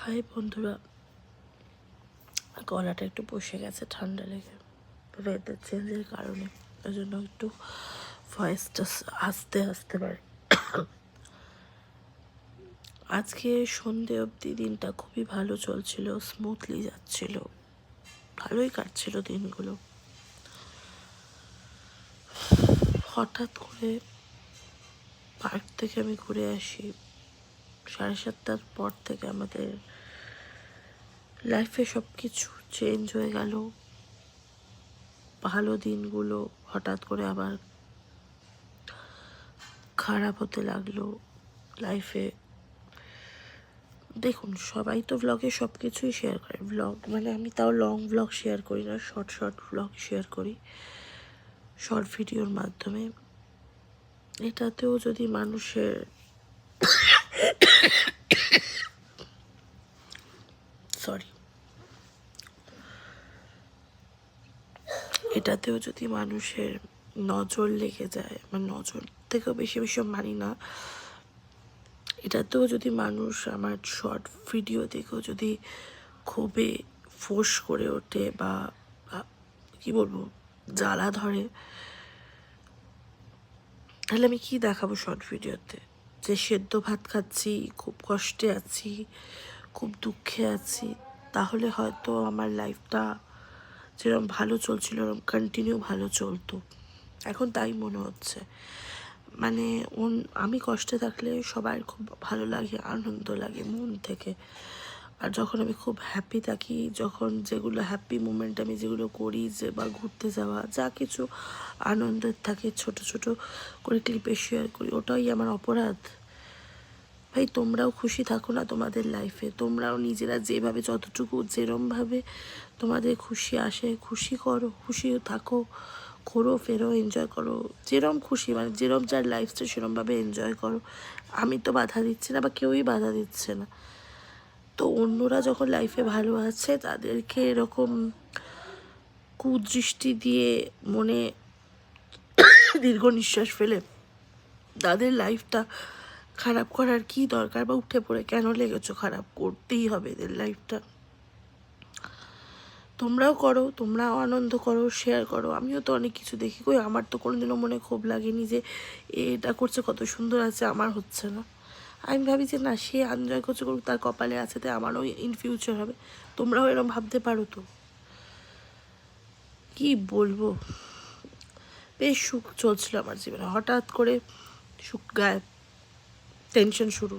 High বন্ধুরা, গলাটা একটু বসে গেছে ঠান্ডা লেগে, ওয়েদার চেঞ্জের কারণে। ওই জন্য একটু ভয়েসটা আস্তে আসতে পারে। আজকে সন্ধে অবধি দিনটা খুবই ভালো চলছিল, স্মুথলি যাচ্ছিল, ভালোই কাটছিল দিনগুলো। হঠাৎ করে পার্ক থেকে আমি ঘুরে আসি। 7:30টার পর থেকে আমাদের লাইফে সব কিছু চেঞ্জ হয়ে গেল। ভালো দিনগুলো হঠাৎ করে আবার খারাপ হতে লাগলো লাইফে। দেখুন, সবাই তো ব্লগে সব কিছুই শেয়ার করে। ব্লগ মানে আমি তাও লং ব্লগ শেয়ার করি না, শর্ট ব্লগ শেয়ার করি শর্ট ভিডিওর মাধ্যমে। এটাতেও যদি মানুষের এটাতেও যদি মানুষের নজর লেগে যায়, মানে নজর থেকেও বেশি বেশি মানি না, এটাতেও যদি মানুষ আমার শর্ট ভিডিও দেখেও যদি খুবই ফোর্স করে ওঠে বা কি বলবো, জ্বালা ধরে, তাহলে আমি কি দেখাবো শর্ট ভিডিওতে? যে সেদ্ধ ভাত খাচ্ছি, খুব কষ্টে আছি, খুব দুঃখে আছি? তাহলে হয়তো আমার লাইফটা যেরকম ভালো চলছিল এরকম কন্টিনিউ ভালো চলতো। এখন তাই মনে হচ্ছে। মানে আমি কষ্টে থাকলে সবার খুব ভালো লাগে, আনন্দ লাগে মন থেকে। আর যখন আমি খুব হ্যাপি থাকি, যখন যেগুলো হ্যাপি মুমেন্ট আমি যেগুলো করি, যে বা ঘুরতে যাওয়া, যা কিছু আনন্দের থাকে ছোট ছোট করে ক্লিপে শেয়ার করি, ওটাই আমার অপরাধ? ভাই, তোমরাও খুশি থাকো না তোমাদের লাইফে, তোমরাও নিজেরা যেভাবে যতটুকু যেরমভাবে তোমাদের খুশি আসে খুশি করো, খুশি থাকো, ঘোরো ফেরো, এনজয় করো, যেরম খুশি, মানে যেরম যার লাইফটা সেরমভাবে এনজয় করো। আমি তো বাধা দিচ্ছি না, বা কেউই বাধা দিচ্ছে না। তো অন্যরা যখন লাইফে ভালো আছে তাদেরকে এরকম কুদৃষ্টি দিয়ে মনে দীর্ঘ নিঃশ্বাস ফেলে তাদের লাইফটা খারাপ করার কি দরকার? বা উঠে পড়ে কেন লেগেছো? খারাপ করতেই হবে এদের লাইফটা। তোমরাও করো, তোমরাও আনন্দ করো, শেয়ার করো। আমিও তো অনেক কিছু দেখি, কই আমার তো কোনোদিনও মনে ক্ষোভ লাগেনি যে এটা করছে কত সুন্দর আছে, আমার হচ্ছে না। আমি ভাবি যে না, সে এনজয় করছে, করুক, তার কপালে আছে, তাই আমারও ইন ফিউচার হবে। তোমরাও এরকম ভাবতে পারো তো। কি বলবো, বেশ সুখ চলছিল আমার জীবনে, হঠাৎ করে সুখ গায়েব, টেনশন শুরু।